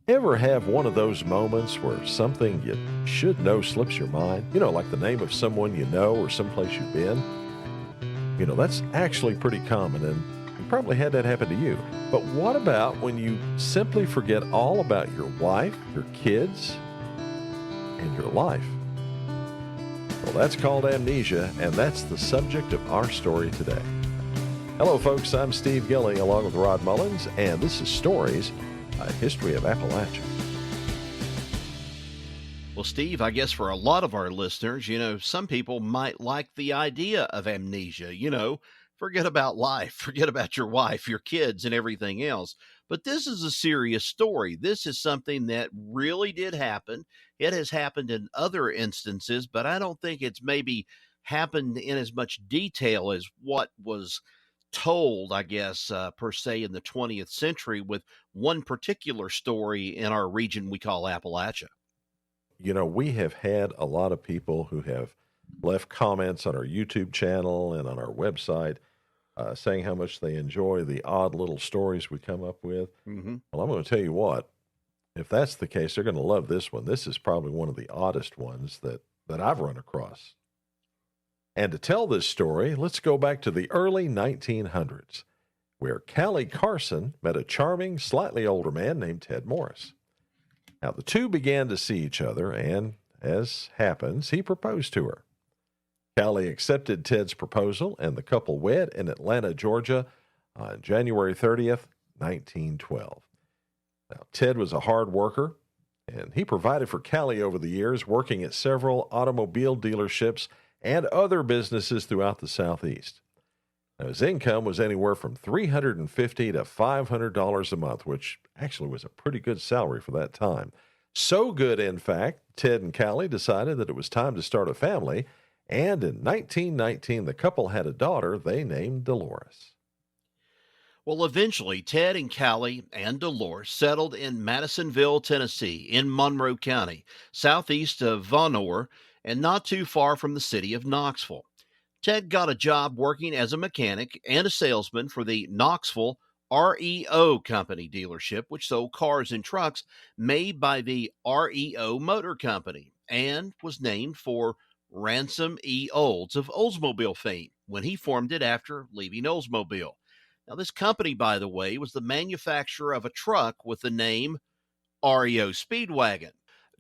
Ever have one of those moments where something you should know slips your mind? Like the name of someone you know or someplace you've been? That's actually pretty common, and you probably had that happen to you. But what about when you simply forget all about your wife, your kids, and your life? Well, that's called amnesia, and that's the subject of our story today. Hello, folks. I'm Steve Gilling along with Rod Mullins, and this is Stories, a History of Appalachia. Well, Steve, I guess for a lot of our listeners, some people might like the idea of amnesia, forget about life, forget about your wife, your kids, and everything else. But this is a serious story. This is something that really did happen. It has happened in other instances, but I don't think it's maybe happened in as much detail as what was told, I guess, per se, in the 20th century with one particular story in our region we call Appalachia. We have had a lot of people who have left comments on our YouTube channel and on our website saying how much they enjoy the odd little stories we come up with. hmm Well, I'm going to tell you what, if that's the case, they're going to love this one. This is probably one of the oddest ones that I've run across. And to tell this story, let's go back to the early 1900s, where Callie Carson met a charming, slightly older man named Ted Morris. Now, the two began to see each other, and as happens, he proposed to her. Callie accepted Ted's proposal, and the couple wed in Atlanta, Georgia on January 30th, 1912. Now, Ted was a hard worker, and he provided for Callie over the years, working at several automobile dealerships and other businesses throughout the Southeast. Now, his income was anywhere from $350 to $500 a month, which actually was a pretty good salary for that time. So good, in fact, Ted and Callie decided that it was time to start a family, and in 1919, the couple had a daughter they named Dolores. Well, eventually, Ted and Callie and Dolores settled in Madisonville, Tennessee, in Monroe County, southeast of Von Orr, and not too far from the city of Knoxville. Ted got a job working as a mechanic and a salesman for the Knoxville REO Company dealership, which sold cars and trucks made by the REO Motor Company and was named for Ransom E. Olds of Oldsmobile fame when he formed it after leaving Oldsmobile. Now, this company, by the way, was the manufacturer of a truck with the name REO Speedwagon,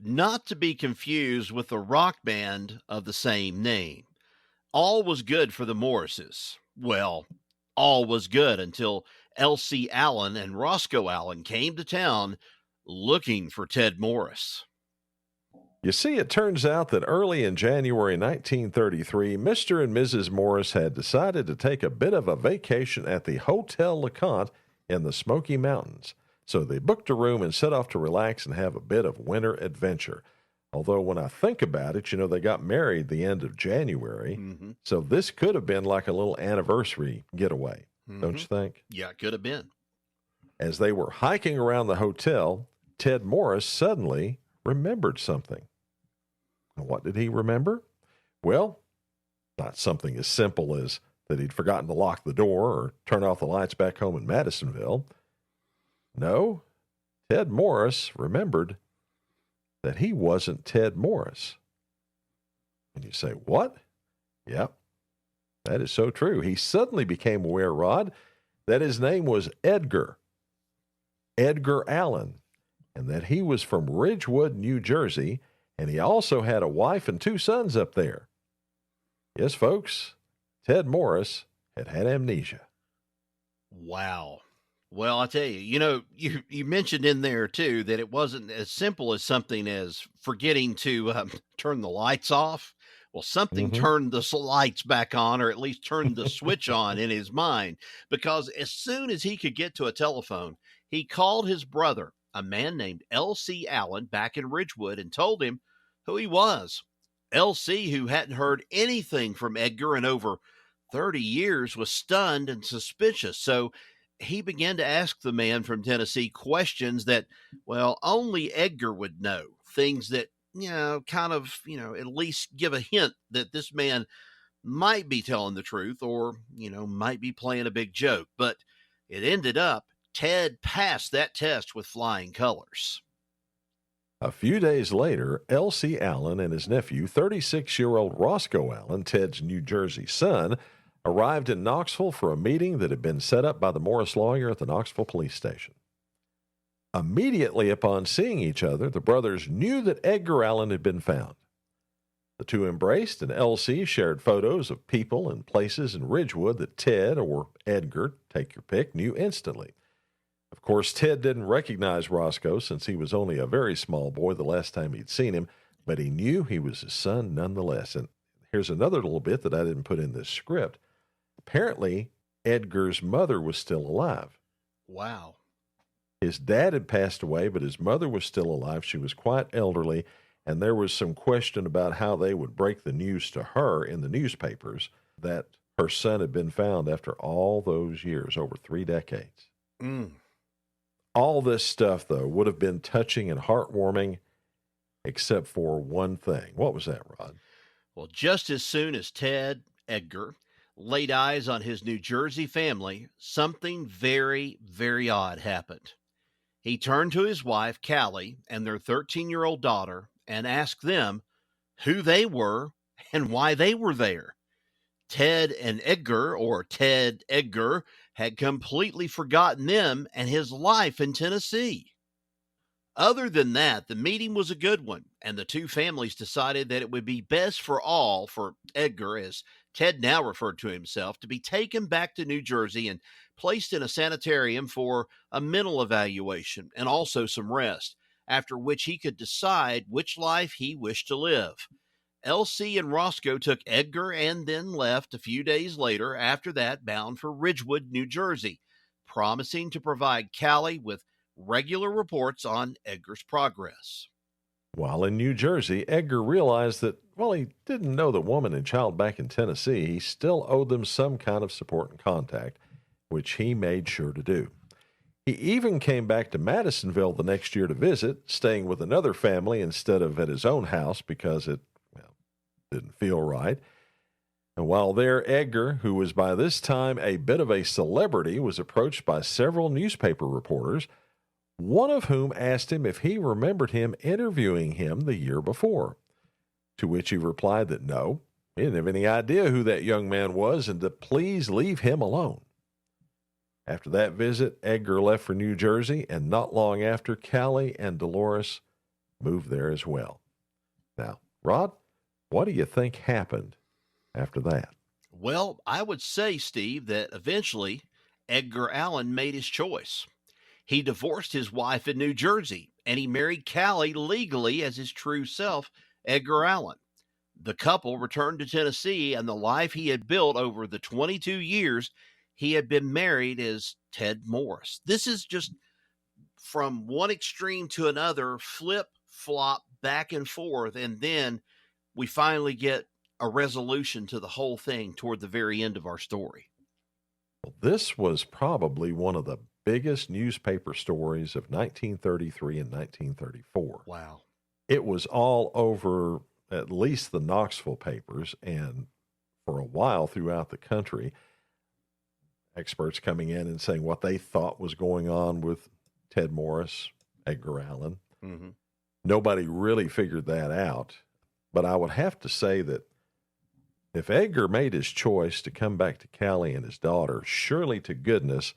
not to be confused with the rock band of the same name. All was good for the Morrises. Well, all was good until L.C. Allen and Roscoe Allen came to town looking for Ted Morris. You see, it turns out that early in January 1933, Mr. and Mrs. Morris had decided to take a bit of a vacation at the Hotel LeConte in the Smoky Mountains. So they booked a room and set off to relax and have a bit of winter adventure. Although when I think about it, they got married the end of January. So this could have been like a little anniversary getaway, don't you think? Yeah, it could have been. As they were hiking around the hotel, Ted Morris suddenly remembered something. And what did he remember? Well, not something as simple as that he'd forgotten to lock the door or turn off the lights back home in Madisonville. No, Ted Morris remembered that he wasn't Ted Morris. And you say, what? Yep, that is so true. He suddenly became aware, Rod, that his name was Edgar Allen, and that he was from Ridgewood, New Jersey, and he also had a wife and two sons up there. Yes, folks, Ted Morris had amnesia. Wow. Well, I tell you, you mentioned in there too that it wasn't as simple as something as forgetting to turn the lights off. Well, something Mm-hmm. turned the lights back on, or at least turned the switch on in his mind, because as soon as he could get to a telephone, he called his brother, a man named L.C. Allen, back in Ridgewood, and told him who he was. L.C., who hadn't heard anything from Edgar in over 30 years, was stunned and suspicious. So he began to ask the man from Tennessee questions that, well, only Edgar would know. Things that, kind of, at least give a hint that this man might be telling the truth or, might be playing a big joke. But it ended up Ted passed that test with flying colors. A few days later, L.C. Allen and his nephew, 36-year-old Roscoe Allen, Ted's New Jersey son, arrived in Knoxville for a meeting that had been set up by the Morris lawyer at the Knoxville police station. Immediately upon seeing each other, the brothers knew that Edgar Allen had been found. The two embraced, and L.C. shared photos of people and places in Ridgewood that Ted, or Edgar, take your pick, knew instantly. Of course, Ted didn't recognize Roscoe since he was only a very small boy the last time he'd seen him, but he knew he was his son nonetheless. And here's another little bit that I didn't put in this script. Apparently, Edgar's mother was still alive. Wow. His dad had passed away, but his mother was still alive. She was quite elderly, and there was some question about how they would break the news to her in the newspapers that her son had been found after all those years, over 3 decades. All this stuff, though, would have been touching and heartwarming, except for one thing. What was that, Rod? Well, just as soon as Edgar, laid eyes on his New Jersey family, something very, very odd happened. He turned to his wife, Callie, and their 13-year-old daughter and asked them who they were and why they were there. Ted and Edgar, or Ted Edgar, had completely forgotten them and his life in Tennessee. Other than that, the meeting was a good one, and the two families decided that it would be best for all for Edgar, as Ted now referred to himself, to be taken back to New Jersey and placed in a sanitarium for a mental evaluation and also some rest, after which he could decide which life he wished to live. L.C. and Roscoe took Edgar and then left a few days later after that, bound for Ridgewood, New Jersey, promising to provide Callie with regular reports on Edgar's progress. While in New Jersey, Edgar realized that while he didn't know the woman and child back in Tennessee, he still owed them some kind of support and contact, which he made sure to do. He even came back to Madisonville the next year to visit, staying with another family instead of at his own house because it didn't feel right. And while there, Edgar, who was by this time a bit of a celebrity, was approached by several newspaper reporters, one of whom asked him if he remembered him interviewing him the year before, to which he replied that no, he didn't have any idea who that young man was and to please leave him alone. After that visit, Edgar left for New Jersey, and not long after, Callie and Dolores moved there as well. Now, Rod, what do you think happened after that? Well, I would say, Steve, that eventually Edgar Allen made his choice. He divorced his wife in New Jersey, and he married Callie legally as his true self, Edgar Allen. The couple returned to Tennessee, and the life he had built over the 22 years he had been married as Ted Morris. This is just from one extreme to another, flip, flop, back and forth, and then we finally get a resolution to the whole thing toward the very end of our story. Well, this was probably one of the biggest newspaper stories of 1933 and 1934. Wow. It was all over at least the Knoxville papers, and for a while throughout the country, experts coming in and saying what they thought was going on with Ted Morris, Edgar Allen. Mm-hmm. Nobody really figured that out. But I would have to say that if Edgar made his choice to come back to Callie and his daughter, surely to goodness,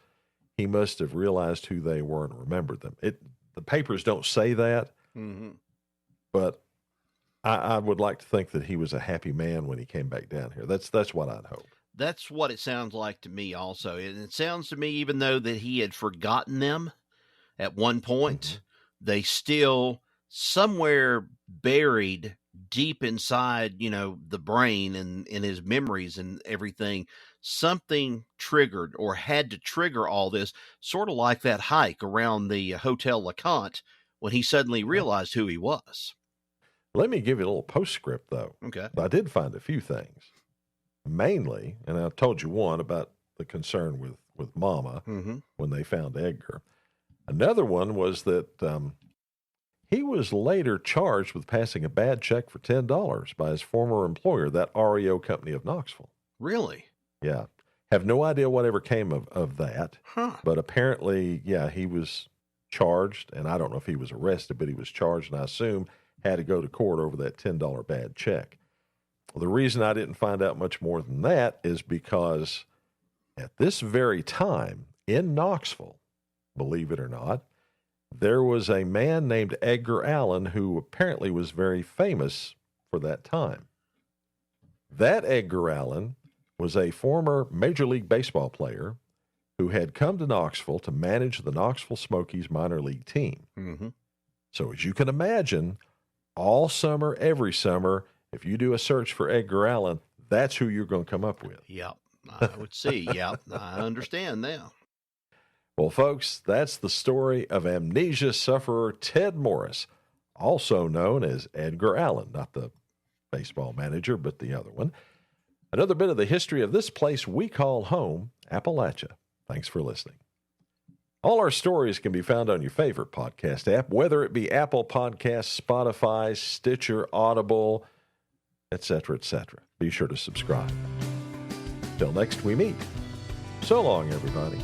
he must have realized who they were and remembered them. The papers don't say that, but I would like to think that he was a happy man when he came back down here. That's what I'd hope. That's what it sounds like to me also. And it sounds to me, even though that he had forgotten them at one point, they still somewhere buried deep inside, the brain and in his memories and everything, something triggered or had to trigger all this, sort of like that hike around the Hotel LeConte when he suddenly realized who he was. Let me give you a little postscript, though. Okay. I did find a few things. Mainly, and I told you one about the concern with Mama when they found Edgar. Another one was that he was later charged with passing a bad check for $10 by his former employer, that REO company of Knoxville. Really? Yeah. Have no idea whatever came of that. Huh. But apparently, yeah, he was charged, and I don't know if he was arrested, but he was charged, and I assume had to go to court over that $10 bad check. Well, the reason I didn't find out much more than that is because at this very time in Knoxville, believe it or not, there was a man named Edgar Allan who apparently was very famous for that time. That Edgar Allan was a former Major League Baseball player who had come to Knoxville to manage the Knoxville Smokies minor league team. Mm-hmm. So as you can imagine, all summer, every summer, if you do a search for Edgar Allan, that's who you're going to come up with. Yep, I would see. Yep, I understand now. Well, folks, that's the story of amnesia sufferer Ted Morris, also known as Edgar Allan, not the baseball manager, but the other one. Another bit of the history of this place we call home, Appalachia. Thanks for listening. All our stories can be found on your favorite podcast app, whether it be Apple Podcasts, Spotify, Stitcher, Audible, etc., etc. Be sure to subscribe. Till next we meet. So long, everybody.